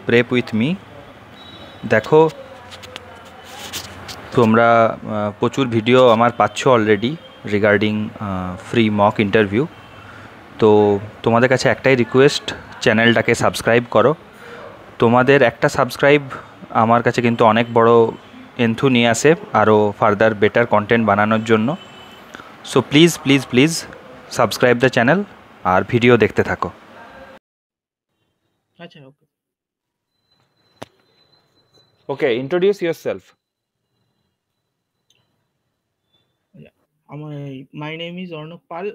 Prep with me. দেখো, তোমরা প্রচুর ভিডিও আমার পাচ্ছ already regarding free mock interview. তো তোমাদের কাছে একটাই রিকোয়েস্ট, চ্যানেলটাকে সাবস্ক্রাইব করো। তোমাদের একটা সাবস্ক্রাইব আমার কাছে কিন্তু অনেক বড় এন্থু নিয়ে আসে আরও ফার্দার বেটার কন্টেন্ট বানানোর জন্য। So please please please subscribe the channel আর ভিডিও দেখতে থাকো। আচ্ছা, okay. Okay, introduce yourself. My name is Arnab Pal.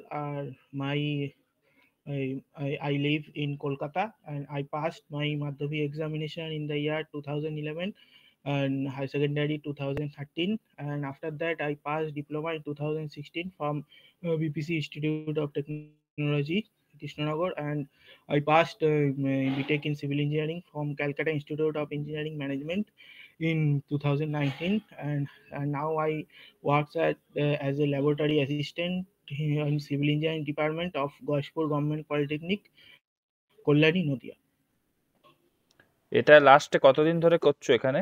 I live in Kolkata, and I passed my Madhyadik examination in the year 2011 and higher secondary 2013, and after that I passed diploma in 2016 from BPC Institute of Technology, Krishnanagar, and I passed BTech in Civil Engineering from Calcutta Institute of Engineering Management in 2019, and now I works as a laboratory assistant in Civil Engineering Department of Goshpur Government Polytechnic, Kollani, Nodia. এটা লাস্টে কতদিন ধরে করছো এখানে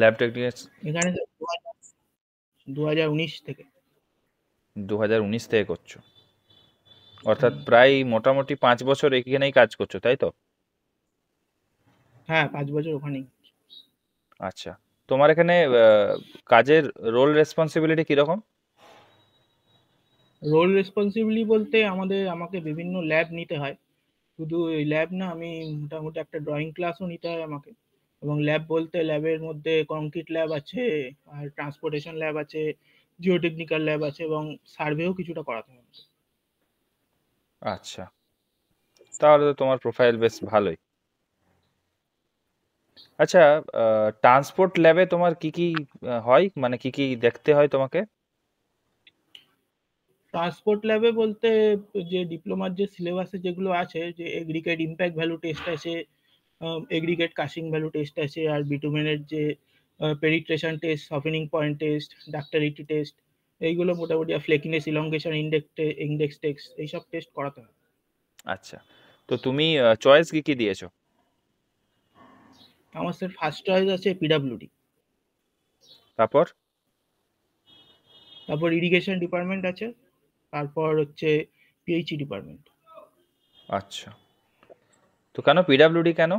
lab technical? এখানে 2019 থেকে। 2019 থেকে করছো, অর্থাৎ প্রায় মোটামুটি 5 বছর এখানেই কাজ করছো, তাই তো? হ্যাঁ, 5 বছর ওখানেই। আচ্ছা, তোমার এখানে কাজের রোল রেসপন্সিবিলিটি কিরকম? রোল রেসপন্সিবিলিটি বলতে আমাকে বিভিন্ন ল্যাব নিতে হয়। শুধু এই ল্যাব না, আমি মোটামুটি একটা ড্রয়িং ক্লাসও নিতে হয় আমাকে। এবং ল্যাব বলতে ল্যাবের মধ্যে কংক্রিট ল্যাব আছে, আর ট্রান্সপোর্টেশন ল্যাব আছে, জিওটেকনিক্যাল ল্যাব আছে, এবং সার্ভেও কিছুটা করাতে হয়। আচ্ছা, তাহলে তো তোমার প্রোফাইল বেশ ভালোই। আচ্ছা, ট্রান্সপোর্ট ল্যাবে তোমার কি কি হয়, মানে কি কি দেখতে হয় তোমাকে? ট্রান্সপোর্ট ল্যাবে বলতে যে ডিপ্লোমার যে সিলেবাসে যেগুলো আছে, যে এগ্রিগেট ইম্প্যাক্ট ভ্যালু টেস্ট আছে, এগ্রিগেট কাশিং ভ্যালু টেস্ট আছে, আর বিটুমেনের যে penetration test, softening point test, ductility test, এইগুলো মোটামুটি ফ্লেকিনেস ইলংগেশন ইন্ডেক্স টেস্ট, এইসব টেস্ট করাতে হয়। আচ্ছা, তো তুমি চয়েস কি কি দিয়েছো? আমার স্যার ফার্স্ট চয়েস আছে পিডাব্লিউডি, তারপর? তারপর ইরিগেশন ডিপার্টমেন্ট আছে, তারপর হচ্ছে পিএইচই ডিপার্টমেন্ট। আচ্ছা, তো কেন পিডাব্লিউডি কেন?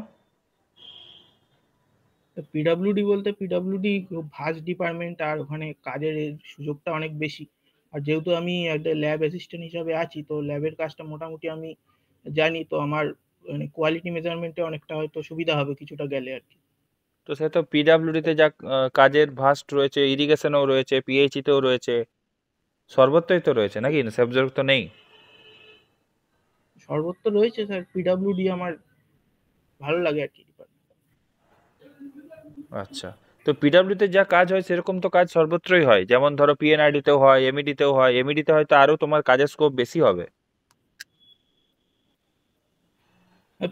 পিডাব্লিউডি বলতে পিডাব্লিউডি খুব ভাস্ট ডিপার্টমেন্ট, আর ওখানে কাজের সুযোগটা অনেক বেশি। আর যেহেতু আমি একটা ল্যাব অ্যাসিস্ট্যান্ট হিসাবে আছি, তো ল্যাবের কাজটা মোটামুটি আমি জানি, তো আমার মানে কোয়ালিটি মেজারমেন্টে অনেকটা হয়তো সুবিধা হবে কিছুটা গেলে আর কি। তো সে তো পিডাব্লিউডিতে যা কাজের ভাস্ট রয়েছে, ইরিগেশনেও রয়েছে, পিএইচিতেও রয়েছে, সর্বত্রই তো রয়েছে, নাকি সাবজেক্ট তো নেই? সর্বত্র রয়েছে স্যার, পিডাব্লিউডি আমার ভালো লাগে আর কি ডিপার্টমেন্ট। আচ্ছা, তো পিডাব্লিউতে যা কাজ হয় সেরকম তো কাজ সর্বত্রই হয়, যেমন ধরো পিএনআইডিতেও হয়, এমইডিতেও হয়। এমইডিতে হয়তো আরো তোমার কাজের স্কোপ বেশি হবে।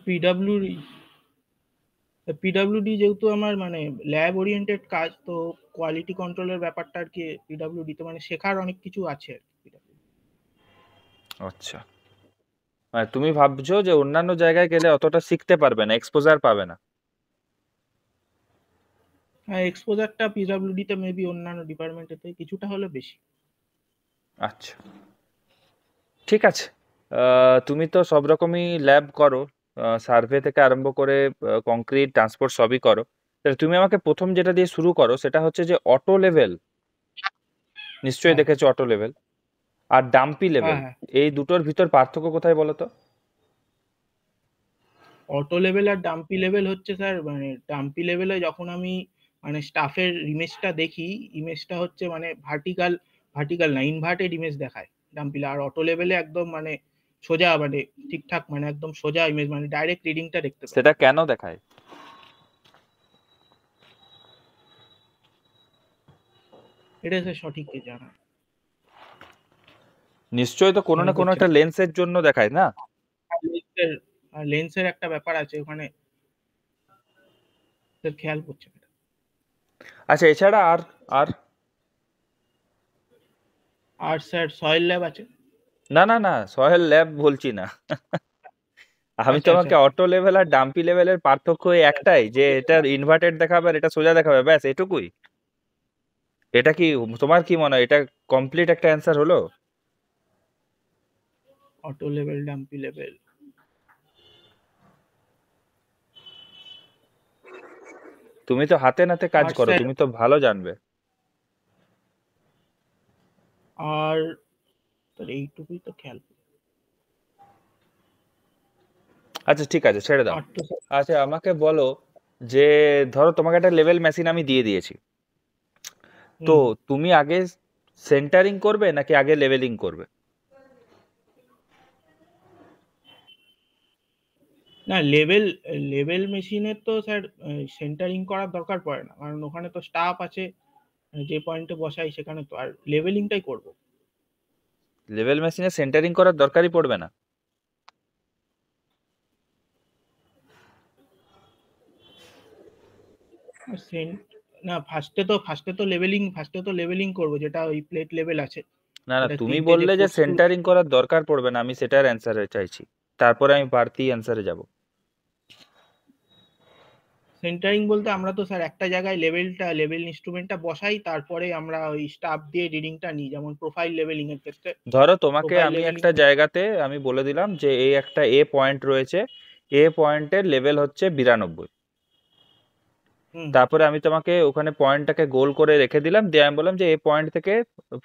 পিডাব্লিউডি পিডাব্লিউডি যেহেতু আমার মানে ল্যাব ওরিয়েন্টেড কাজ, তো কোয়ালিটি কন্ট্রোলের ব্যাপারটা আর কি পিডাব্লিউডিতে মানে শেখার অনেক কিছু আছে আর কি। আচ্ছা, আর তুমি ভাবছো যে অন্যান্য জায়গায় গেলে অতটা শিখতে পারবে না, এক্সপোজার পাবে না? হ্যাঁ, এক্সপোজারটা পিডাব্লিউডিতে মেবি অন্যান্য ডিপার্টমেন্টের থেকে কিছুটা হলে বেশি। আচ্ছা, ঠিক আছে। তুমি তো সব রকমই ল্যাব করো, সার্ভে থেকে আরম্ভ করে কংক্রিট ট্রান্সপোর্ট সবই করো। তাহলে তুমি আমাকে প্রথম যেটা দিয়ে শুরু করো সেটা হচ্ছে যে অটো লেভেল। নিশ্চয়ই হ্যাঁ, দেখেছো অটো লেভেল আর ডাম্পি হ্যাঁ, লেভেল, হ্যাঁ। এই দুটোর ভিতর পার্থক্য কোথায় বলো তো? অটো লেভেল আর ডাম্পি লেভেল হচ্ছে স্যার, মানে ডাম্পি লেভেলে যখন আমি মানে স্টাফের ইমেজটা দেখি, ইমেজটা হচ্ছে মানে ভার্টিক্যাল, ভার্টিক্যাল না ইনভার্টেড ইমেজ দেখায় ডাম্পি। আর অটো লেভেলে একদম মানে সোজা, মানে ঠিকঠাক, মানে একদম সোজা ইমেজ, মানে ডাইরেক্ট রিডিংটা দেখতে পাই। সেটা কেন দেখায়? এটা স্যার সঠিক কি জানা। নিশ্চয়ই তো কোনো মনে না কোনো পড়ছে একটা লেন্সের জন্য দেখায় না? আর লেন্সের একটা ব্যাপার আছে ওখানে, স্যার খেয়াল করছে না। আচ্ছা, এছাড়া আর আর আর স্যার সয়েল ল্যাব আছে। না না না, সহেল ল্যাব বলছি না। আমি আচ্ছা আচ্ছা তোমাকে আচ্ছা অটো লেভেল আর ডাম্পি লেভেলের পার্থক্য এই একটাই, যে এটা ইনভার্টেড দেখাবে আর এটা সোজা দেখাবে, ব্যাস এটুকুই। এটা কি, তোমার কি মনে হয় এটা কমপ্লিট একটা অ্যান্সার হলো? Auto level dumpy level. তুমি তো হাতে নাতে কাজ আর করো, স্যার, তুমি তো ভালো জানবে। আর স্যার এইটুকুই তো খেয়াল করি। আচ্ছা ঠিক আছে, ছেড়ে দাও। আর তো স্যার, আচ্ছা আমাকে বলো, যে ধরো তোমাকে একটা লেভেল মেশিন আমি দিয়ে দিয়েছি, তো হুম, তুমি আগে সেন্টারিং করবে নাকি আগে লেভেলিং করবে? না লেভেল, লেভেল মেশিনের তো স্যার সেন্টারিং করার দরকার পড়ে না, কারণ ওখানে তো স্টাফ আছে, যে পয়েন্টে বসাই সেখানে তো আর লেভেলিংটাই করব। লেভেল মেশিনে সেন্টারিং করার দরকারই পড়বে না? আর না, ফার্স্টে তো লেভেলিং করব, যেটা ওই প্লেট লেভেল আছে, না না, যেটা তুমি তিনটে যে বললে যে ফোর্সফুল। সেন্টারিং করার দরকার পড়বে না, আমি সেটার অ্যান্সারে চাইছি, তারপরে আমি বাড়তি অ্যান্সারে যাব। সেন্টারিং বলতে আমরা তো স্যার একটা জায়গায় লেভেল ইনস্ট্রুমেন্টটা বসাই, তারপরে আমরা ওই স্টাফ দিয়ে রিডিংটা নিই, যেমন প্রোফাইল লেভেলিং এর ক্ষেত্রে। ধরো তোমাকে প্রোফাইল আমি লেভেলিং। একটা জায়গাতে আমি বলে দিলাম যে এই একটা এ পয়েন্ট রয়েছে, এ পয়েন্টের লেভেল হচ্ছে 92। হুম হুম, তারপরে আমি তোমাকে ওখানে পয়েন্টটাকে গোল করে রেখে দিলাম, দিয়ে আমি বললাম যে এই পয়েন্ট থেকে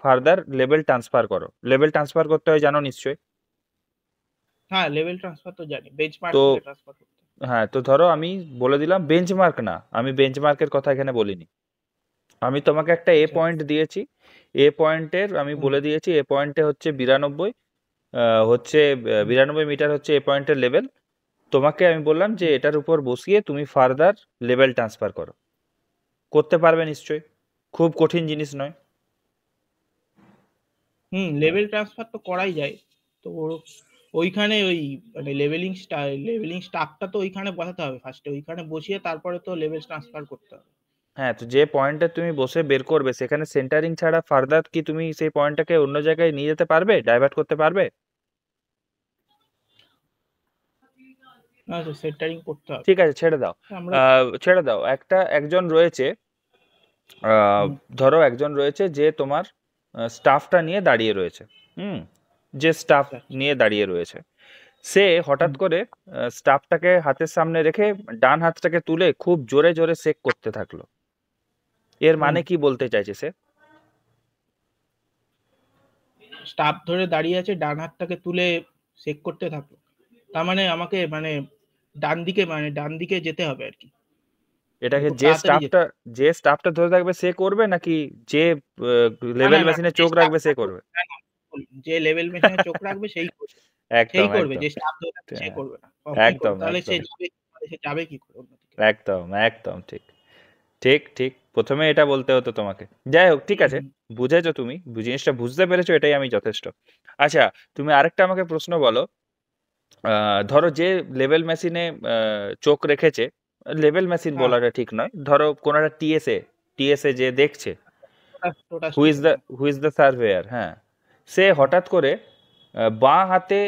ফার্দার লেভেল ট্রান্সফার করো। লেভেল ট্রান্সফার করতে হয় জানো নিশ্চয়ই। হ্যাঁ লেভেল ট্রান্সফার তো জানি, বেঞ্চমার্ক তো থেকে ট্রান্সফার করতে হয়। হ্যাঁ, তো ধরো আমি বলে দিলাম বেঞ্চমার্ক না, আমি বেঞ্চমার্কের কথা এখানে বলিনি। আমি তোমাকে একটা এ আচ্ছা। পয়েন্ট দিয়েছি, এ পয়েন্টের আমি হুম বলে দিয়েছি এ পয়েন্টে হচ্ছে 92, হচ্ছে হুম 92 মিটার হচ্ছে এ পয়েন্টের লেভেল। তোমাকে আমি বললাম যে হুম এটার উপর বসিয়ে তুমি ফার্দার লেভেল ট্রান্সফার করো। করতে পারবে নিশ্চয়ই, খুব কঠিন জিনিস নয়। হুম, লেভেল ট্রান্সফার তো করাই যায়। তো ওইখানে ওই মানে লেভেলিং স্টাফটা তো ওইখানে বসাতে হবে ফার্স্টে, ওইখানে বসিয়ে তারপরে তো লেভেল ট্রান্সফার করতে হবে। হ্যাঁ, তো যে পয়েন্টে তুমি বসে বের করবে সেখানে সেন্টারিং ছাড়া ফার্দার কি তুমি সেই পয়েন্টটাকে অন্য জায়গায় নিয়ে যেতে পারবে, ডাইভার্ট করতে পারবে? আচ্ছা, সেন্টারিং করতে হবে। ঠিক আছে, ছেড়ে দাও। আমরা। ছেড়ে দাও, একজন রয়েছে, আহ, হুম ধরো একজন রয়েছে যে তোমার স্টাফটা নিয়ে দাঁড়িয়ে রয়েছে। হুম, যে স্টাফ আচ্ছা আচ্ছা, নিয়ে দাঁড়িয়ে রয়েছে, সে হঠাৎ হুম করে স্টাফটাকে হাতের সামনে রেখে ডান হাতটাকে তুলে খুব জোরে জোরে সেক করতে থাকলো। এর হুম মানে কি বলতে চাইছে সে? স্টাফ ধরে দাঁড়িয়ে আছে, ডান হাতটাকে তুলে চেক করতে থাকলো, তার মানে আমাকে মানে ডান দিকে যেতে হবে আর কি, মানে এটাকে খুব তাড়াতাড়ি যেতে হবে। যে স্টাফটা ধরে থাকবে সে করবে, নাকি যে না না লেভেল না, মেশিনে যে চোখ রাখবে সে স্টাফটা করবে? না না, যে লেভেল মেশিনে চোখ রাখবে সেই করবে। সেই একদম করবে, একদম। যে স্টাফ ধরে থাকবে সে হ্যাঁ, করবে না। কি করবে একদম তাহলে? একদম সে যাবে কি করে অন্যদিকে? একদম একদম ঠিক। ঠিক ঠিক, প্রথমে এটা বলতে হতো তোমাকে। যাই হোক, ঠিক হুম আছে, হুম, বুঝেছো, তুমি জিনিসটা বুঝতে পেরেছো, এটাই আমি যথেষ্ট। আচ্ছা, তুমি আরেকটা আমাকে প্রশ্ন বলো। ধরো যে লেভেল মেশিনে চোখ রেখেছে, লেভেল মেশিন হ্যাঁ, বলাটা ঠিক নয়, ধরো কোনো একটা টিএসএ, টিএসএ যে দেখছে, টোটা হু ইজ স্টেশন, দ্য হ্যাঁ। হু ইজ দ্য সার্ভেয়ার, হ্যাঁ, সে হঠাৎ করে বাঁ হাতে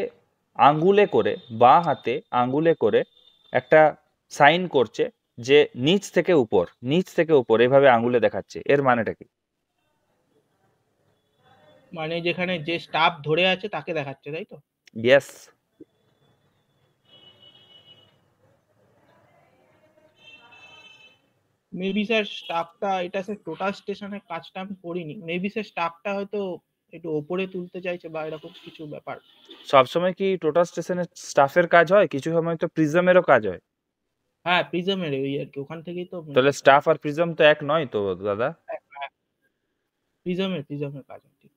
আঙ্গুলে করে, বাঁ হাতে আঙ্গুলে করে একটা সাইন করছে, যে নিচ থেকে উপর, নিচ থেকে উপর এভাবে আঙ্গুলে দেখাচ্ছে, এর মানেটা কি? মানে যেখানে যে স্টাফ ধরে আছে তাকে দেখাচ্ছে, তাই তো? ইয়েস। মেবি স্যার স্টাফটা, এটা স্যার টোটাল স্টেশনের কাজটা আমি করিনি, মেবি স্যার স্টাফটা হয়তো একটু ওপরে তুলতে চাইছে বা এরকম কিছু ব্যাপার। সবসময় কি টোটাল স্টেশনের স্টাফের কাজ হয়? কিছু সময় তো প্রিজমেরও কাজ হয়। হ্যাঁ, প্রিজমের ওই আর কি, ওখান থেকেই তো তাহলে স্টাফ আর প্রিজম তো এক নয় তো দাদা। প্রিজমের কাজ আর কি।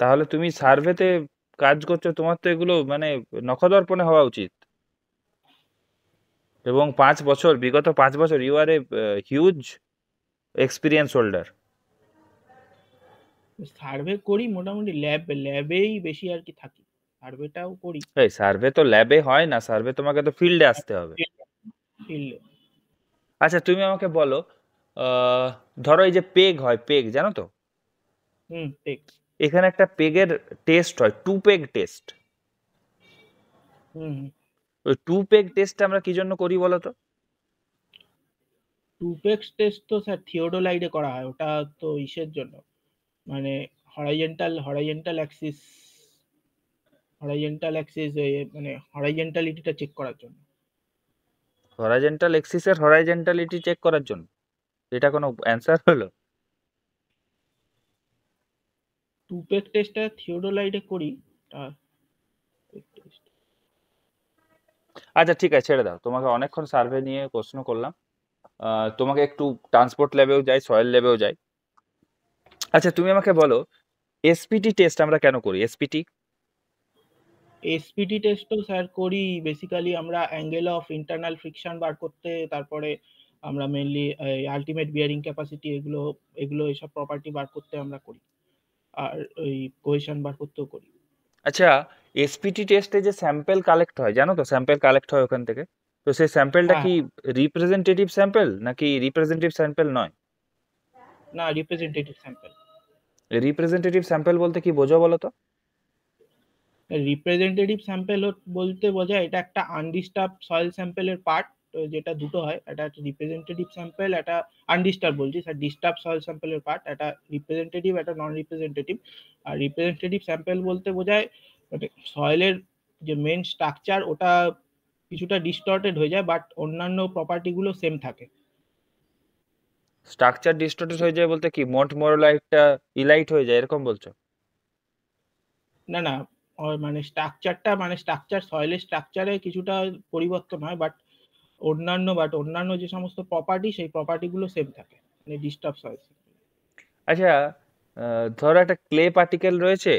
তাহলে তুমি সার্ভেতে কাজ করছো, তোমার তো এগুলো মানে নখদর্পণে হওয়া উচিত। এবং 5 বছর, বিগত 5 বছর, you are a huge experience holder. Survey করি মোটামুটি, ল্যাবেই বেশি আর কি থাকি, সার্ভেটাও করি। এই সার্ভে তো ল্যাবে হয় না, সার্ভে তোমাকে তো ফিল্ডে আসতে হবে। ফিল্ডে। আচ্ছা তুমি আমাকে বলো, আহ, ধরো এই যে পেগ হয়, পেগ জানো তো? হুম, ঠিক। এখানে একটা পেগের টেস্ট হয়, 2 পেগ টেস্ট। হুম। ওই 2 পেগ টেস্টটা আমরা কি জন্য করি বলো তো? টুপেক্স টেস্ট তো স্যার থিওডোলাইডে করা হয়, ওটা তো ইসের জন্য, মানে হরাইজেন্টাল অ্যাক্সিস মানে হরাইজেন্টালিটিটা চেক করার জন্য। হরাইজন্টাল এক্সিসের হরাইজন্টালিটি চেক করার জন্য? এটা কোনো অ্যান্সার হলো? টুপেক টেস্টটা থিওডোলাইডে করি। আর আচ্ছা ঠিক আছে, ছেড়ে দাও, তোমাকে অনেকক্ষণ সার্ভে নিয়ে প্রশ্ন করলাম। তোমাকে একটু ট্রান্সপোর্ট ল্যাবেও যাই, সয়েল ল্যাবেও যাই। আচ্ছা তুমি আমাকে বলো, এসপিটি টেস্ট আমরা কেন করি? এসপিটি এসপিটি টেস্টও স্যার করি, বেসিক্যালি আমরা অ্যাঙ্গেল অফ ইন্টারনাল ফ্রিকশন বার করতে, তারপরে আমরা মেনলি আলটিমেট বিয়ারিং ক্যাপাসিটি, এগুলো এগুলো এইসব প্রপার্টি বার করতে আমরা করি। আর ওই কোহেশন বার করতেও করি। আচ্ছা, এসপিটি টেস্টে যে স্যাম্পল কালেক্ট হয়, জানো তো স্যাম্পল কালেক্ট হয় ওখান থেকে, তো সেই স্যাম্পলটা হ্যাঁ কি রিপ্রেজেন্টেটিভ স্যাম্পল নাকি রিপ্রেজেন্টেটিভ স্যাম্পল নয়? না, রিপ্রেজেন্টেটিভ স্যাম্পল। রিপ্রেজেন্টেটিভ স্যাম্পল বলতে কি বোঝো বলো তো? রিপ্রেজেন্টেটিভ স্যাম্পল বলতে বোঝায় এটা একটা আনডিস্টার্ব সয়েল স্যাম্পলের পার্ট, যেটা দুটো হয়, একটা রিপ্রেজেন্টেটিভ স্যাম্পল, একটা আনডিস্টার্ব বলছি স্যার, ডিস্টার্ব সয়েল স্যাম্পলের পার্ট, একটা রিপ্রেজেন্টেটিভ, একটা নন রিপ্রেজেন্টেটিভ। আর রিপ্রেজেন্টেটিভ স্যাম্পল বলতে বোঝায় মানে সয়েলের যে মেন স্ট্রাকচার ওটা কিছুটা ডিস্টর্টেড হয়ে যায়, বাট অন্যান্য প্রপার্টিগুলো সেম থাকে। স্ট্রাকচার ডিস্টর্টেড হয়ে যায় বলতে কি, মোট মোরোলাইটটা ইলাইট হয়ে যায় এরকম বলছো? না না, মানে স্ট্রাকচার সয়েলের স্ট্রাকচারে কিছুটা পরিবর্তন হয়, বাট অন্যান্য যে সমস্ত প্রপার্টি, সেই প্রপার্টিগুলো সেম থাকে, মানে ডিস্টার্ব হয়। আচ্ছা, ধরো একটা ক্লে পার্টিকেল রয়েছে,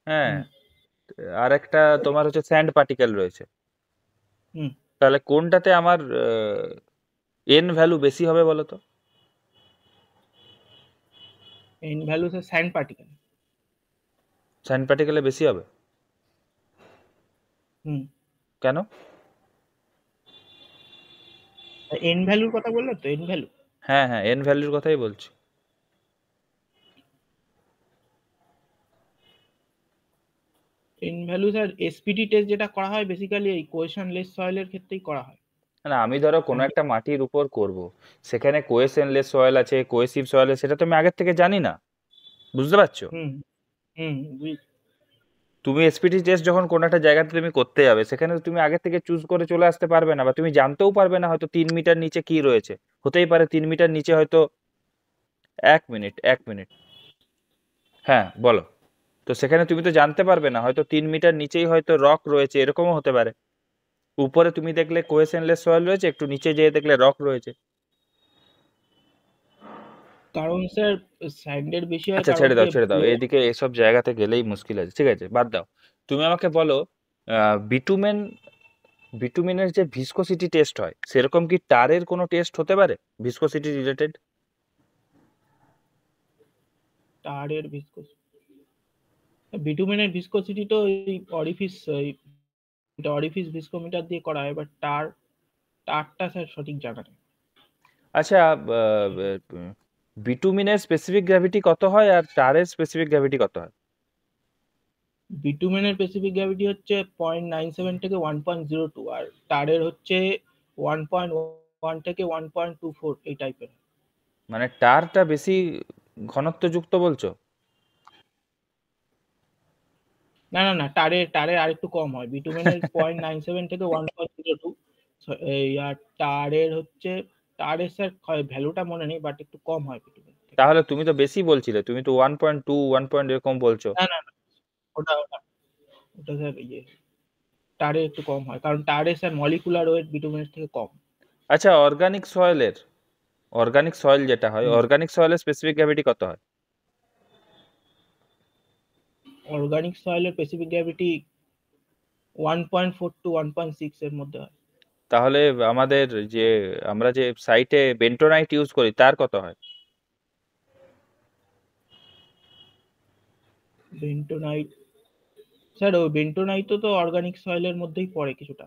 হ্যাঁ, হুম আর একটা তোমার হচ্ছে স্যান্ড পার্টিকেল রয়েছে, হুম। তাহলে কোনটাতে আমার এন ভ্যালু বেশি হবে বলো তো? N value sand particle. Sand পার্টিকেলে বেশি হবে? হুম। কেন? এন ভ্যালুর কথা বললো তো, এন ভ্যালু। হ্যাঁ হ্যাঁ, এন ভ্যালুর কথাই বলছি। N value sir SPT test যেটা করা হয় বেসিক্যালি এই কোয়েশনলেস সয়েলের ক্ষেত্রেই করা হয়। না আমি ধরো কোনো And- একটা মাটির উপর করব, সেখানে কোয়েসেনলেস সয়েল আছে, কোয়েসিভ সয়েল আছে, সেটা তো আমি আগের থেকে জানি না, বুঝতে পারছো? হুম হুম তুমি এসপিটি টেস্ট যখন কোনো একটা জায়গাতে তুমি করতে যাবে, সেখানে তো তুমি আগে থেকে চুজ করে চলে আসতে পারবে না, বা তুমি জানতেও পারবে না হয়তো 3 মিটার নিচে কি রয়েছে। হতেই পারে 3 মিটার নিচে হয়তো, 1 মিনিট 1 মিনিট, হ্যাঁ বলো। তো সেখানে তুমি তো জানতে পারবে না, হয়তো 3 মিটার নিচেই হয়তো রক রয়েছে, এরকমও হতে পারে। উপরে তুমি দেখলে কোয়েসেনলেস সয়েল রয়েছে, একটু নিচে যেয়ে দেখলে রক রয়েছে। কারণ স্যার স্যান্ডের বেশি হয় আচ্ছা কারণ ছেড়ে দাও যে ছেড়ে দাও, এইদিকে এসব জায়গাতে গেলেই মুশকিল আছে, ঠিক আছে বাদ দাও। তুমি আমাকে বলো, বিটুমেন বিটুমিনের যে ভিসকোসিটি টেস্ট হয়, সেরকম কি টারের কোনো টেস্ট হতে পারে ভিসকোসিটি রিলেটেড? টারের ভিসকোসিটি, বিটুমেনের ভিসকোসিটি তো এই অরিফিস, এটা অরিফিস ভিসকোমিটার দিয়ে করা হয়, বাট টারটা স্যার সঠিক জানা নেই। আচ্ছা, বিটুমিনের স্পেসিফিক গ্র্যাভিটি কত হয় আর টারের স্পেসিফিক গ্র্যাভিটি কত হয়? বিটুমেনের স্পেসিফিক গ্র্যাভিটি হচ্ছে 0.97 থেকে 1.02, আর টারের হচ্ছে 1.1 থেকে 1.24, এই টাইপের। মানে টারটা বেশি ঘনত্বযুক্ত বলছো? না না না, টারের আরেকটু কম হয়, বিটুমেনের 0.97 থেকে 1.02। এই আর টারের স্যার ভ্যালুটা মনে নেই, বাট একটু কম হয় বিটুমেন থেকে। তাহলে তুমি তো বেশি বলছিলে, তুমি তো 1.2 1 এরকম বলছো। না না না, ওটা ওটা ওটা স্যার টারে একটু কম হয়, কারণ টারে স্যার মলিকুলার ওয়েট বিটুমেনের থেকে কম। আচ্ছা, অর্গানিক সয়েল যেটা হয়, হুম। অর্গানিক সয়েলের স্পেসিফিক গ্র্যাভিটি কত হয়? অর্গানিক সয়েলের স্পেসিফিক গ্র্যাভিটি 1.4 টু 1.6 এর মধ্যে হয়। তাহলে আমাদের যে, আমরা যে সাইটে বেন্টোনাইট ইউজ করি তার কত হয়? বেন্টোনাইট, স্যার ওই বেন্টোনাইট তো অর্গানিক সয়েলের মধ্যেই পড়ে কিছুটা।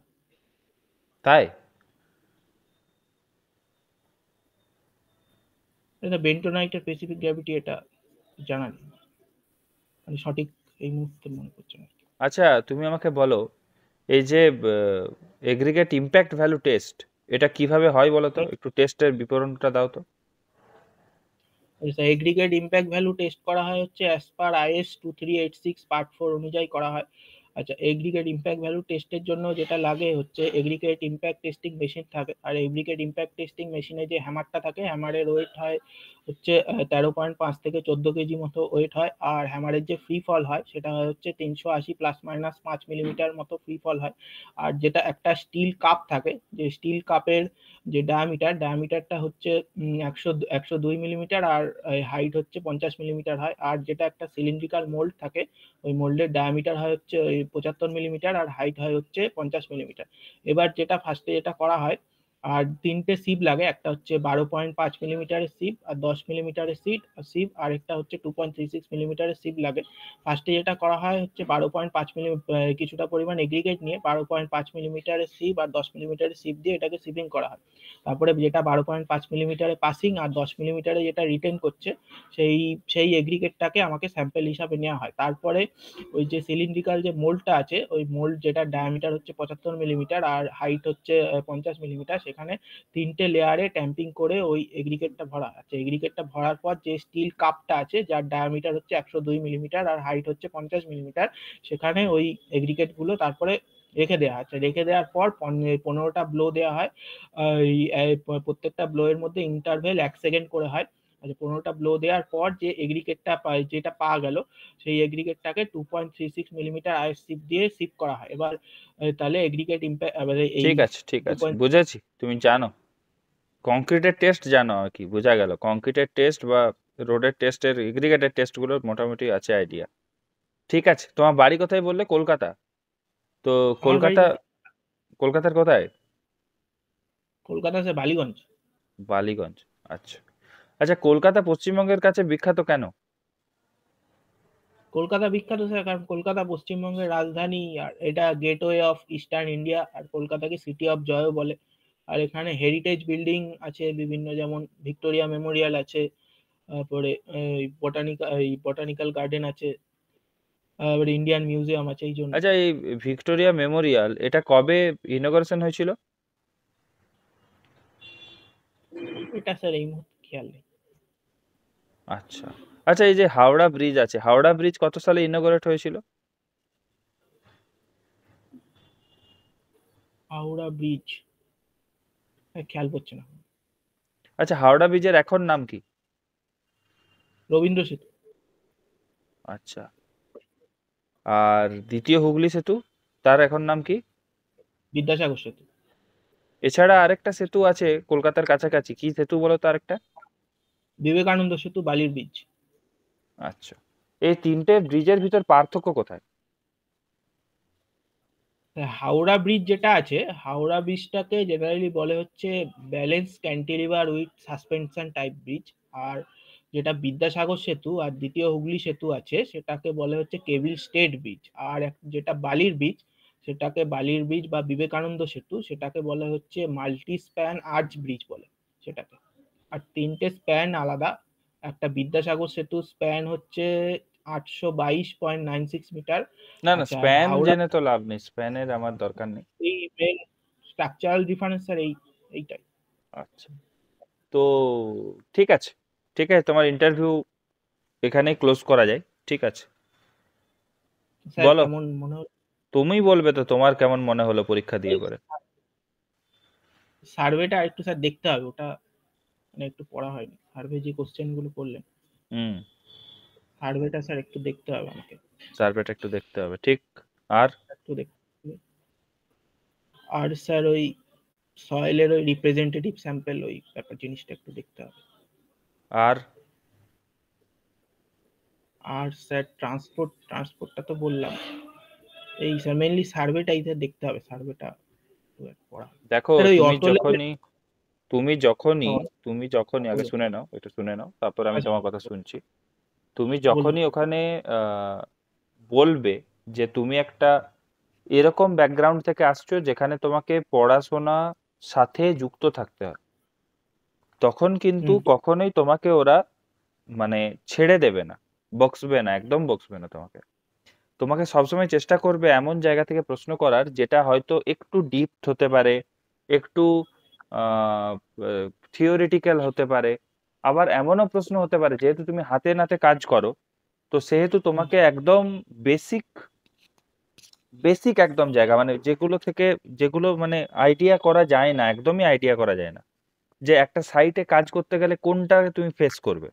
তাই? এটা বেন্টোনাইটের স্পেসিফিক গ্র্যাভিটি এটা জানা নেই। মানে সঠিক এই মুহূর্তে মনে পড়ছে না। আচ্ছা, তুমি আমাকে বলো, এই যে এগ্রিগেট ইম্প্যাক্ট ভ্যালু টেস্ট, এটা কিভাবে হয় বলো তো, একটু টেস্টের বিবরণটা দাও তো। এগ্রিগেট ইম্প্যাক্ট ভ্যালু টেস্ট করা হয় হচ্ছে অ্যাজ পার আইএস 2386 পার্ট 4 অনুযায়ী করা হয়। আচ্ছা, এগ্রিগেট ইম্প্যাক্ট ভ্যালু টেস্টের জন্য যেটা লাগে হচ্ছে এগ্রিগেট ইম্প্যাক্ট টেস্টিং মেশিন থাকে। আর এগ্রিগেট ইম্প্যাক্ট টেস্টিং মেশিনে যে হ্যামারটা থাকে, হ্যামারের ওয়েট হয় হচ্ছে 13.5 থেকে 14 কেজি মতো ওয়েট হয়। আর হ্যামারের যে ফ্রি ফল হয় সেটা হয় হচ্ছে 380 +- 5 মিলিমিটার মতো ফ্রি ফল হয়। আর যেটা একটা স্টিল কাপ থাকে, যে স্টিল কাপের যে ডায়ামিটারটা হচ্ছে 102 মিলিমিটার, আর হাইট হচ্ছে 50 মিলিমিটার হয়। আর যেটা একটা সিলিন্ড্রিক্যাল মোল্ড থাকে, ওই মোল্ডের ডায়ামিটার হয় হচ্ছে ওই 75 মিলিমিটার, আর হাইট হয় হচ্ছে 50 মিলিমিটার। এবার যেটা ফার্স্টে যেটা করা হয়, আর তিনটে সিপ লাগে, একটা হচ্ছে 12.5 মিলিমিটারের সিপ, আর 10 মিলিমিটারের সিপ, আর একটা হচ্ছে 2.36 মিলিমিটারের সিপ লাগে। ফার্স্টে যেটা করা হয় হচ্ছে 12.5 মিলি কিছুটা পরিমাণ এগ্রিগেট নিয়ে 12.5 মিলিমিটারের সিপ আর 10 মিলিমিটারের সিপ দিয়ে এটাকে সিপিং করা হয়। তারপরে যেটা 12.5 মিলিমিটারে পাসিং আর 10 মিলিমিটারে যেটা রিটেন করছে, সেই সেই এগ্রিগেটটাকে আমাকে স্যাম্পেল হিসাবে নেওয়া হয়। তারপরে ওই যে সিলিন্ড্রিক্যাল যে মোল্ডটা আছে, ওই মোল্ড যেটা ডায়ামিটার হচ্ছে 75 মিলিমিটার আর হাইট হচ্ছে 50 মিলিমিটার, সেখানে তিনটে লেয়ারে ট্যাম্পিং করে ওই এগ্রিগেটটা ভরা আছে। এগ্রিগেটটা ভরার পর যে স্টিল কাপটা আছে, যার ডায়ামিটার হচ্ছে 102 মিলিমিটার আর হাইট হচ্ছে 50 মিলিমিটার, সেখানে ওই এগ্রিগেট গুলো তারপরে রেখে দেওয়া হচ্ছে। রেখে দেওয়ার পর 15টা ব্লো দেওয়া হয়। প্রত্যেকটা ব্লো এর মধ্যে ইন্টারভেল 1 সেকেন্ড করে হয়। আচ্ছা, 15টা ব্লো দেওয়ার পর যে এগ্রিগেটটা যেটা পাওয়া গেল, সেই এগ্রিগেটটাকে 2.36 মিলিমিটার আইএস সিপ দিয়ে সিপ করা হয়। এবার তাহলে এগ্রিগেট ইম্প্যাক্ট, এবারে এই ঠিক আছে, ঠিক টু আছে, পয়েন্ট বুঝেছি। তুমি জানো, কংক্রিটের টেস্ট জানো আর কি, বোঝা গেল। কংক্রিটের টেস্ট বা রোডের টেস্টের, এগ্রিগেটের টেস্টগুলোর মোটামুটি আছে আইডিয়া। ঠিক আছে, তোমার বাড়ি কোথায় বললে? কলকাতা? তো আমার বাড়ি কলকাতা, কলকাতার কোথায়? কলকাতা সে বালিগঞ্জ। বালিগঞ্জ। আচ্ছা। আচ্ছা, কলকাতা পশ্চিমবঙ্গের কাছে বিখ্যাত কেন? কলকাতা বিখ্যাত স্যার কারণ কলকাতা পশ্চিমবঙ্গের রাজধানী, আর এটা গেটওয়ে অফ ইস্টার্ন ইন্ডিয়া, আর কলকাতাকে সিটি অফ জয়ও বলে। আর এখানে হেরিটেজ বিল্ডিং আছে বিভিন্ন, যেমন ভিক্টোরিয়া মেমোরিয়াল আছে, তারপরে বটানিক্যাল গার্ডেন আছে, তারপরে ইন্ডিয়ান মিউজিয়াম আছে, এই জন্য। আচ্ছা, এই ভিক্টোরিয়া মেমোরিয়াল এটা কবে ইনগরেশন হয়েছিল? এটা স্যার এই মুহূর্তে খেয়াল নেই। আচ্ছা। আচ্ছা, এই যে হাওড়া ব্রিজ আছে, হাওড়া ব্রিজ কত সালে ইনগরেট হয়েছিল? হাওড়া ব্রিজ খেয়াল পড়ছে না। আচ্ছা, হাওড়া ব্রিজের এখন নাম কি? রবীন্দ্র সেতু। আচ্ছা। আর দ্বিতীয় হুগলি সেতু, তার এখন নাম কি? বিদ্যাসাগর সেতু। এছাড়া আরেকটা সেতু আছে কলকাতার কাছাকাছি, কি সেতু বলো তো আরেকটা? বিবেকানন্দ সেতু, বালির ব্রিজ। আচ্ছা। এই তিনটে ব্রিজের ভিতর পার্থক্য কোথায়? হাওড়া ব্রিজ যেটা আছে, হাওড়া ব্রিজটাকে জেনারেলি বলে হচ্ছে balance cantilever with suspension type bridge. আর যেটা বিদ্যাসাগর সেতু আর দ্বিতীয় হুগলি সেতু আছে, সেটাকে বলে হচ্ছে কেবল স্টেড ব্রিজ। আর যেটা বালির ব্রিজ, সেটাকে বালির ব্রিজ বা বিবেকানন্দ সেতু, সেটাকে বলে হচ্ছে মাল্টি স্প্যান আর্চ ব্রিজ বলে সেটাকে। আর তিনটে স্প্যান আলাদা। একটা বিদ্যাসাগর সেতু স্প্যান হচ্ছে 822.96 মিটার। না না, আচ্ছা, আর স্প্যান হাওড়া, জেনে তো লাভ নেই, স্প্যানের আমার দরকার নেই। এই মেন স্ট্রাকচারাল ডিফারেন্স স্যার এইটাই। আচ্ছা। তো ঠিক আছে, ঠিক আছে, তোমার ইন্টারভিউ এখানেই ক্লোজ করা যায়। ঠিক আছে, স্যার বলো। কেমন মনে হলো? তুমি বলবে তো তোমার কেমন মনে হলো পরীক্ষা দিয়ে পরে। সার্ভেটা একটু স্যার দেখতে হবে, ওটা মানে একটু পড়া হয়নি। সার্ভে যে কোশ্চেন গুলো করলেন, হুম। সার্ভেটা স্যার একটু দেখতে হবে আমাকে। সার্ভেটা একটু দেখতে হবে, ঠিক। আর একটু দেখতে হবে। আর স্যার ওই সয়েলের ওই রিপ্রেজেন্টেটিভ স্যাম্পল, ওই ব্যাপার জিনিসটা একটু দেখতে হবে। আর আর স্যার ট্রান্সপোর্টটা তো বললাম। এই স্যার মেনলি সার্ভেটাই স্যার দেখতে হবে, সার্ভেটা পড়া। দেখো, স্যার ওই তুমি অটো লেভেল। যখনই তুমি যখনই তুমি যখনই আগে শুনে নাও, একটু শুনে নাও, তারপর আমি তোমার কথা শুনছি। তুমি বলুন। যখনই ওখানে আহ, বলবে যে তুমি একটা এরকম ব্যাকগ্রাউন্ড থেকে আসছো যেখানে তোমাকে পড়াশোনা সাথে যুক্ত থাকতে হয়, তখন কিন্তু হুম। কখনোই তোমাকে ওরা মানে ছেড়ে দেবে না। বকসবে না, একদম বকসবে না তোমাকে। তোমাকে সবসময় চেষ্টা করবে এমন জায়গা থেকে প্রশ্ন করার যেটা হয়তো একটু ডিপ হতে পারে, একটু থিওরিটিক্যাল হতে পারে। আবার এমনও প্রশ্ন হতে পারে, যেহেতু তুমি হাতে নাতে কাজ করো, তো সেহেতু তোমাকে একদম বেসিক বেসিক একদম জায়গা, মানে যেগুলো থেকে, যেগুলো মানে আইডিয়া করা যায় না, একদমই আইডিয়া করা যায় না, যে একটা সাইটে কাজ করতে গেলে কোনটা তুমি ফেস করবে।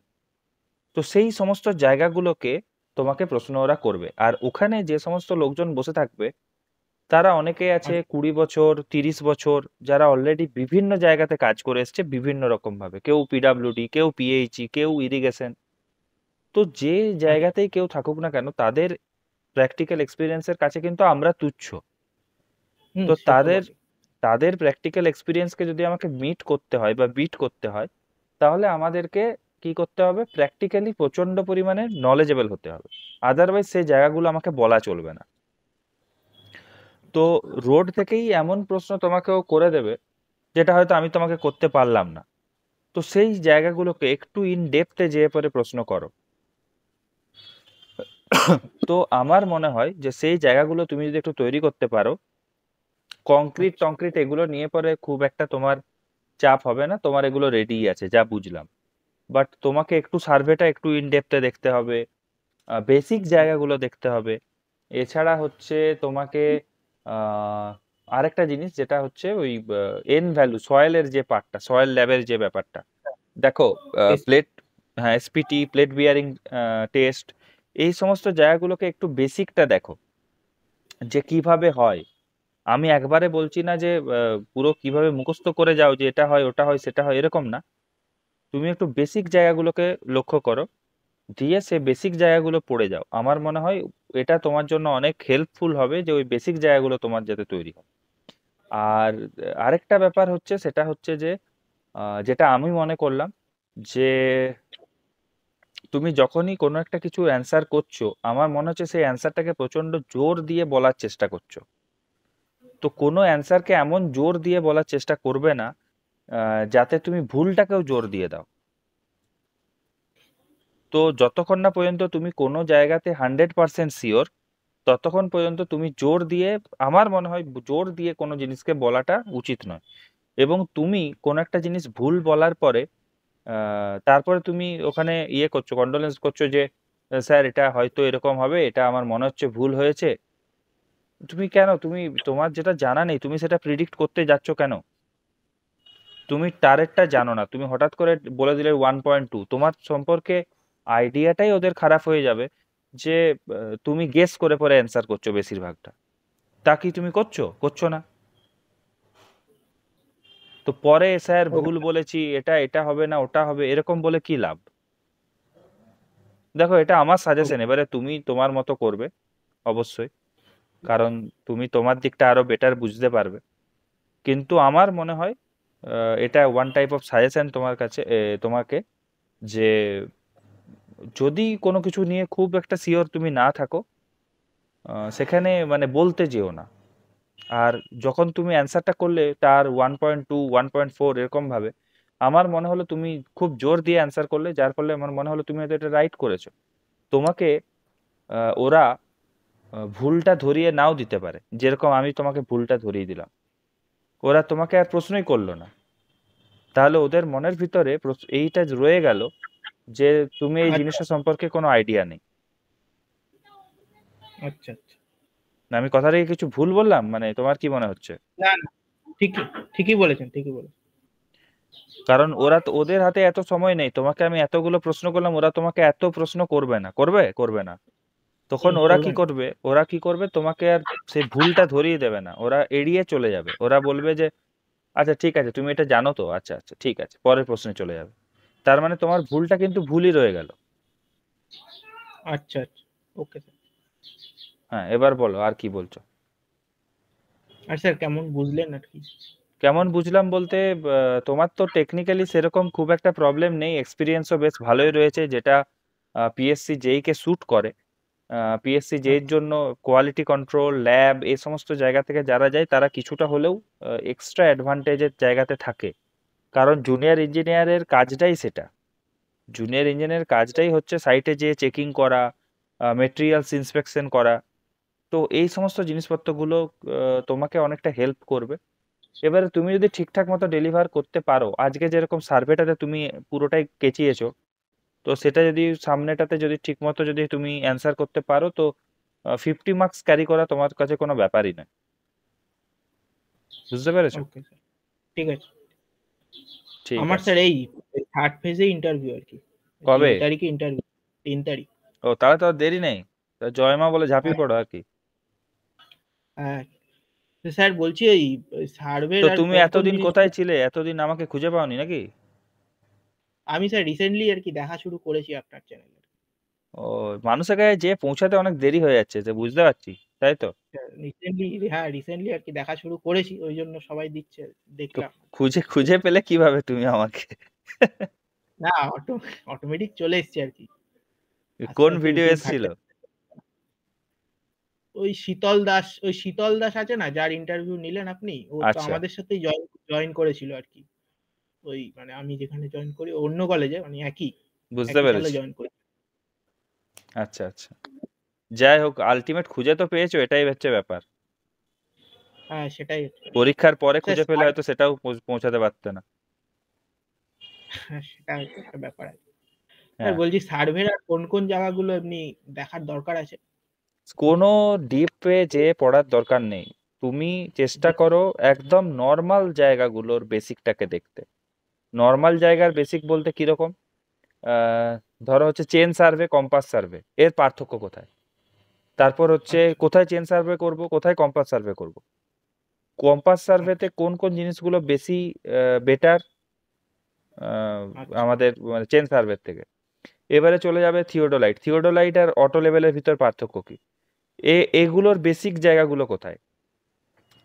তো সেই সমস্ত জায়গাগুলোকে তোমাকে প্রশ্ন ওরা করবে। আর ওখানে যে সমস্ত লোকজন বসে থাকবে, তারা অনেকেই আছে 20 বছর, 30 বছর, যারা অলরেডি বিভিন্ন জায়গাতে কাজ করে এসছে বিভিন্ন রকম ভাবে। কেউ পিডাব্লিউডি, কেউ পিএইচই, কেউ ইরিগেশন। তো যে আচ্ছা। জায়গাতেই কেউ থাকুক না কেন, তাদের প্র্যাকটিক্যাল এক্সপিরিয়েন্সের কাছে কিন্তু আমরা তুচ্ছ। তো সে তো তাদের বটে। তাদের প্র্যাকটিক্যাল এক্সপিরিয়েন্সকে যদি আমাকে মিট করতে হয় বা বিট করতে হয়, তাহলে আমাদেরকে কি করতে হবে? প্র্যাকটিক্যালি প্রচন্ড পরিমাণে নলেজেবল হতে হবে। আদারওয়াইজ সেই জায়গাগুলো আমাকে বলা চলবে না। তো রোড থেকেই এমন প্রশ্ন তোমাকেও করে দেবে, যেটা হয়তো আমি তোমাকে করতে পারলাম না। তো সেই জায়গাগুলোকে একটু ইন ডেপথে যেয়ে পরে প্রশ্ন করো। তো আমার মনে হয় যে সেই জায়গাগুলো তুমি যদি একটু তৈরি করতে পারো, কংক্রিট আচ্ছা। টংক্রিট এগুলো নিয়ে পরে খুব একটা তোমার চাপ হবে না, তোমার এগুলো রেডি আছে যা বুঝলাম। বাট তোমাকে একটু সার্ভেটা একটু ইন ডেপথে দেখতে হবে, বেসিক জায়গাগুলো দেখতে হবে। এছাড়া হচ্ছে তোমাকে আহ, আরেকটা জিনিস যেটা হচ্ছে ওই এন ভ্যালু, সয়েলের যে পার্টটা, সয়েল ল্যাবের যে ব্যাপারটা, দেখো, বেশ। প্লেট, হ্যাঁ, এসপিটি, প্লেট বিয়ারিং টেস্ট, এই সমস্ত জায়গাগুলোকে একটু বেসিকটা দেখো, যে কিভাবে হয়। আমি একবারে বলছি না যে পুরো কিভাবে মুখস্থ করে যাও যে এটা হয় ওটা হয় সেটা হয়, এরকম না। তুমি একটু বেসিক জায়গাগুলোকে লক্ষ্য করো, দিয়ে সে বেসিক জায়গাগুলো পড়ে যাও। আমার মনে হয় এটা তোমার জন্য অনেক হেল্পফুল হবে, যে ওই বেসিক জায়গাগুলো তোমার যাতে তৈরি হয়। আর আরেকটা ব্যাপার হচ্ছে, সেটা হচ্ছে যে যেটা আমি মনে করলাম, যে তুমি যখনই কোনো একটা কিছু অ্যান্সার করছো, আমার মনে হচ্ছে সেই অ্যান্সারটাকে প্রচন্ড জোর দিয়ে বলার চেষ্টা করছো। তো কোনো অ্যান্সারকে এমন জোর দিয়ে বলার চেষ্টা করবে না যাতে তুমি ভুলটাকেও জোর দিয়ে দাও। তো যতক্ষণ না পর্যন্ত তুমি কোনো জায়গাতে 100% শিওর, ততক্ষণ পর্যন্ত তুমি জোর দিয়ে, আমার মনে হয় জোর দিয়ে কোনো জিনিসকে বলাটা উচিত নয়। এবং তুমি কোনো একটা জিনিস ভুল বলার পরে তারপরে তুমি ওখানে ইয়ে করছো, কন্ডোলেন্স করছো যে স্যার এটা হয়তো এরকম হবে, এটা আমার মনে হচ্ছে ভুল হয়েছে। তুমি কেন, তুমি, তোমার যেটা জানা নেই তুমি সেটা প্রিডিক্ট করতে যাচ্ছ কেন? তুমি টারেটটা জানো না, তুমি হঠাৎ করে বলে দিলে 1.2, তোমার সম্পর্কে আইডিয়াটাই ওদের খারাপ হয়ে যাবে। যে তুমি গেস করে পরে অ্যান্সার করছো বেশিরভাগটা। তা কি তুমি করছো? করছো না। তো পরে স্যার ভুল বলেছি, এটা এটা হবে না ওটা হবে, এরকম বলে কি লাভ? দেখো, এটা আমার সাজেশন, এবারে তুমি তোমার মতো করবে অবশ্যই, কারণ তুমি তোমার দিকটা আরো বেটার বুঝতে পারবে। কিন্তু আমার মনে হয় এটা ওয়ান টাইপ অফ সাজেশন তোমার কাছে, তোমাকে, যে যদি কোনো কিছু নিয়ে খুব একটা শিওর তুমি না থাকো, সেখানে মানে বলতে যেও না। আর যখন তুমি অ্যান্সারটা করলে তার 1.2, 1.4 এরকম ভাবে, আমার মনে হলো তুমি খুব জোর দিয়ে অ্যান্সার করলে, যার ফলে আমার মনে হলো তুমি হয়তো এটা রাইট করেছো। তোমাকে ওরা ভুলটা ধরিয়ে নাও দিতে পারে, যেরকম আমি তোমাকে ভুলটা ধরিয়ে দিলাম। ওরা তোমাকে আর প্রশ্নই করলো না, তাহলে ওদের মনের ভিতরে এইটা রয়ে গেল যে তুমি এই আচ্ছা। জিনিসটা সম্পর্কে কোনো আইডিয়া নেই। আচ্ছা। আচ্ছা। না, আমি কথা থেকে কিছু ভুল বললাম? মানে তোমার কি মনে হচ্ছে? না, না, ঠিকই, ঠিকই বলেছেন, ঠিকই বলেছেন। কারণ ওরা তো, ওদের হাতে এত সময় নেই, তোমাকে আমি এতগুলো প্রশ্ন করলাম, ওরা তোমাকে এত প্রশ্ন করবে না, করবে করবে না। তখন ওরা কি করবেন। করবে, ওরা কি করবে, তোমাকে আর সেই ভুলটা ধরিয়ে দেবে না, ওরা এড়িয়ে চলে যাবে। ওরা বলবে যে আচ্ছা ঠিক আছে, তুমি এটা জানো তো, আচ্ছা আচ্ছা ঠিক আছে, পরের প্রশ্নে চলে যাবে। তার মানে তোমার ভুলটা কিন্তু ভুলই রয়ে গেল। আচ্ছা, আচ্ছা। Okay sir. হ্যাঁ, এবার বলো আর কি বলছো। আর স্যার কেমন বুঝলেন আর কি? কেমন বুঝলাম বলতে, তোমার তো টেকনিক্যালি সেরকম খুব একটা প্রবলেম নেই, এক্সপিরিয়েন্সও বেশ ভালোই রয়েছে, যেটা পিএসসি জেই কে স্যুট করে। পিএসসি জেইর আচ্ছা। জন্য কোয়ালিটি কন্ট্রোল, ল্যাব, এই সমস্ত জায়গা থেকে যারা যায় তারা কিছুটা হলেও এক্সট্রা অ্যাডভান্টেজের জায়গাতে থাকে। কারণ জুনিয়র ইঞ্জিনিয়ারের কাজটাই সেটা, জুনিয়র ইঞ্জিনিয়ারের কাজটাই হচ্ছে সাইটে যেয়ে চেকিং করা, মেটেরিয়ালস ইন্সপেকশন করা। তো এই সমস্ত জিনিসপত্রগুলো তোমাকে অনেকটা হেল্প করবে। এবারে তুমি যদি ঠিকঠাক মতো ডেলিভার করতে পারো, আজকে যেরকম সার্ভেটাতে তুমি পুরোটাই কেচিয়েছো, তো সেটা যদি সামনেটাতে যদি ঠিক মতো যদি তুমি অ্যান্সার করতে পারো, তো 50 মার্কস ক্যারি করা তোমার কাছে কোনো ব্যাপারই নয়। বুঝতে পেরেছো? ওকে স্যার, ঠিক আছে। ঠিক আমার আছে। স্যার এই থার্ড ফেজে ইন্টারভিউ আর কি, কবে? 3 তারিখে ইন্টারভিউ, 3 তারিখ। ও, তাহলে তো আর দেরি নেই। তা জয় মা বলে ঝাঁপিয়ে হ্যাঁ পড়ো আর কি। হ্যাঁ। তো স্যার বলছি এই সার্ভের তো আর তুমি কোন কোন এতদিন কোথায় জিনিসগুলো, ছিলে? এতদিন আমাকে খুঁজে পাওনি নাকি? আমি স্যার রিসেন্টলি আর কি দেখা শুরু করেছি আপনার চ্যানেলে। ও, মানুষের কাছে যে পৌঁছাতে অনেক দেরি হয়ে যাচ্ছে, যে বুঝতে পারছি, তাই তো? রিসেন্টলি, হ্যাঁ রিসেন্টলি আর কি দেখা শুরু করেছি, ওই জন্য সবাই দিচ্ছে তো দেখলাম। খুঁজে খুঁজে পেলে কিভাবে তুমি আমাকে? না, অটোমেটিক চলে এসছে আর কি, আস্তে কোন আস্তে ভিডিও ইউটিউব এসেছিল? ঘাটতে। ওই শীতল দাস আছে না, যার ইন্টারভিউ নিলেন আপনি, ও তো আচ্ছা, আমাদের সাথেই জয়েন জয়েন করেছিল আর কি। ওই মানে আমি যেখানে জয়েন করি অন্য কলেজে, মানে একই বুঝতে একই সালে পেরেছি। জয়েন করি। আচ্ছা আচ্ছা, যাই হোক, আলটিমেট খুঁজে তো পেয়েছো, এটাই হচ্ছে ব্যাপার। হ্যাঁ সেটাই হচ্ছে ব্যাপার। পরীক্ষার পরে স্যার খুঁজে পেলে হয়তো সেটাও পৌঁছাতে পারতে না। হ্যাঁ, সেটা হচ্ছে একটা ব্যাপার আছে। স্যার হ্যাঁ, বলছি সার্ভের আর কোন কোন জায়গাগুলো এমনি দেখার দরকার আছে? কোনো ডিপে যে পড়ার দরকার নেই। তুমি চেষ্টা করো একদম নর্মাল জায়গাগুলোর বেসিকটাকে দেখতে। নর্মাল জায়গার বেসিক বলতে কিরকম? আহ, ধরো হচ্ছে চেন সার্ভে, কম্পাস সার্ভে, এর পার্থক্য কোথায়? তারপর হচ্ছে আচ্ছা কোথায় চেন সার্ভে করব, কোথায় কম্পাস সার্ভে করব। কম্পাস সার্ভেতে আচ্ছা কোন কোন জিনিসগুলো বেশি বেটার আচ্ছা আমাদের মানে চেন সার্ভের থেকে। এবারে চলে যাবে থিওডোলাইট। থিওডোলাইট আর অটো লেভেলের ভিতর পার্থক্য কি? এগুলোর বেসিক জায়গাগুলো কোথায়?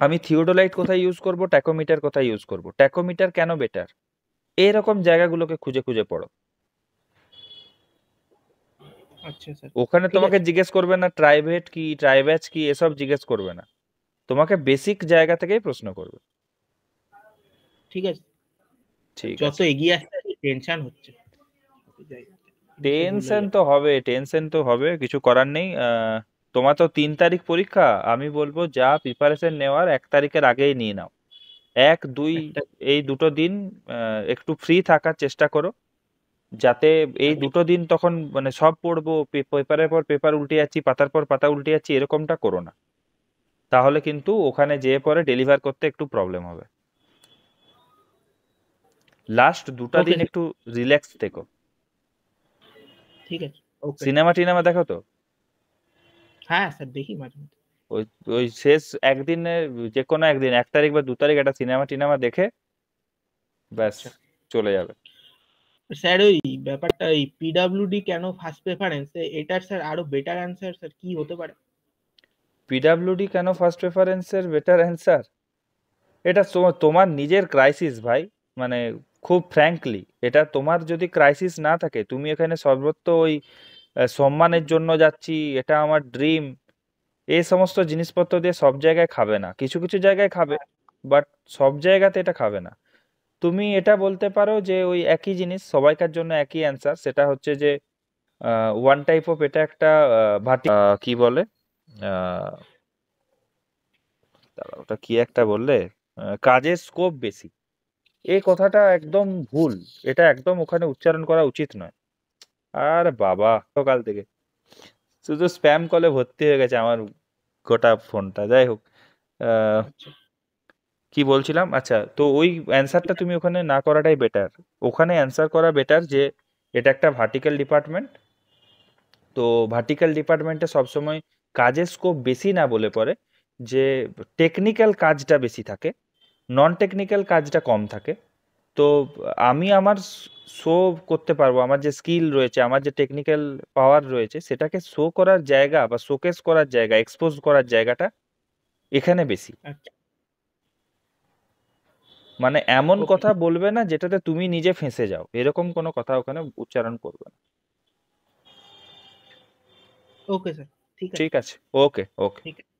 আমি থিওডোলাইট কোথায় ইউজ করব, ট্যাকোমিটার কোথায় ইউজ করব, ট্যাকোমিটার কেন বেটার, এরকম জায়গাগুলোকে খুঁজে খুঁজে পড়ো। আচ্ছা স্যার, ওখানে ঠিক তোমাকে আছে জিজ্ঞেস করবে না ট্রাইভেট কি, ট্রাইব্যাচ কি, এসব জিজ্ঞেস করবে না। তোমাকে বেসিক জায়গা থেকেই প্রশ্ন করবে। ঠিক আছে। ঠিক যত আছে। এগিয়ে আসছে টেনশন হচ্ছে এই জায়গাতে, জিনিসটা ভুল হয়ে টেনশন তো যাচ্ছে। হবে, টেনশন তো হবে, কিছু করার নেই। তোমার তো 3 তারিখ পরীক্ষা। আমি বলবো যা প্রিপারেশন নেওয়ার 1 তারিখের আগেই নিয়ে নাও। 1, 2 একটা এই দুটো দিন একটু ফ্রি থাকার চেষ্টা করো, যাতে এই আচ্ছা দুটো দিন তখন মানে সব পড়বো, পেপারের পর পেপার উল্টে যাচ্ছি, পাতার পর পাতা উল্টে যাচ্ছি, এরকমটা করো না। তাহলে কিন্তু ওখানে যেয়ে পরে ডেলিভার করতে একটু প্রবলেম হবে। লাস্ট দুটো ওকে দিন স্যার, একটু রিল্যাক্স থেকো। ঠিক আছে, ওকে। সিনেমা টিনেমা দেখো তো? হ্যাঁ স্যার দেখি মাঝে মধ্যে। ওই ওই শেষ একদিনে, যে কোনো একদিন 1 তারিখ বা 2 তারিখ একটা সিনেমা টিনেমা দেখে ব্যাস আচ্ছা চলে যাবে। স্যার, ওই ব্যাপারটা এই পিডাব্লিউডি কেন ফার্স্ট প্রেফারেন্স, এটার স্যার আরো বেটার অ্যান্সার স্যার কি হতে পারে? পিডাব্লিউডি কেন ফার্স্ট প্রেফারেন্সের বেটার অ্যান্সার? এটা তোমার নিজের ক্রাইসিস ভাই। মানে খুব ফ্র্যাঙ্কলি, এটা তোমার যদি ক্রাইসিস না থাকে, তুমি এখানে সর্বত্র ওই সম্মানের জন্য যাচ্ছি, এটা আমার ড্রিম, এই সমস্ত জিনিসপত্র দিয়ে সব জায়গায় খাবে না। কিছু কিছু জায়গায় খাবে, বাট সব জায়গাতে এটা খাবে না। তুমি এটা বলতে পারো যে ওই একই জিনিস সবাইকার জন্য একই অ্যান্সার, সেটা হচ্ছে যে ওয়ান টাইপ অফ, এটা একটা কি বলে, আহ, দাঁড়াও, ওটা কি একটা বললে, কাজের স্কোপ বেশি। এই কথাটা একদম ভুল। এটা একদম ওখানে উচ্চারণ করা উচিত নয়। আর বাবা, সকাল থেকে শুধু স্প্যাম কলে ভর্তি হয়ে গেছে আমার গোটা ফোনটা। যাই হোক, আহ, আচ্ছা কি বলছিলাম, আচ্ছা, তো ওই অ্যান্সারটা তুমি ওখানে না করাটাই বেটার। ওখানে অ্যান্সার করা বেটার যে এটা একটা ভার্টিক্যাল ডিপার্টমেন্ট। তো ভার্টিক্যাল ডিপার্টমেন্টে সবসময় কাজের স্কোপ বেশি না বলে পরে যে টেকনিক্যাল কাজটা বেশি থাকে, নন টেকনিক্যাল কাজটা কম থাকে। তো আমি আমার শো করতে পারবো, আমার যে স্কিল রয়েছে, আমার যে টেকনিক্যাল পাওয়ার রয়েছে, সেটাকে শো করার জায়গা বা শোকেস করার জায়গা, এক্সপোজ করার জায়গাটা এখানে বেশি। আচ্ছা, মানে এমন ওকে কথা বলবে না যেটাতে তুমি নিজে ফেঁসে যাও, এরকম কোনো কথা ওখানে উচ্চারণ করবে না। ওকে স্যার, ঠিক আছে। ঠিক আছে, ওকে ওকে। ঠিক আছে।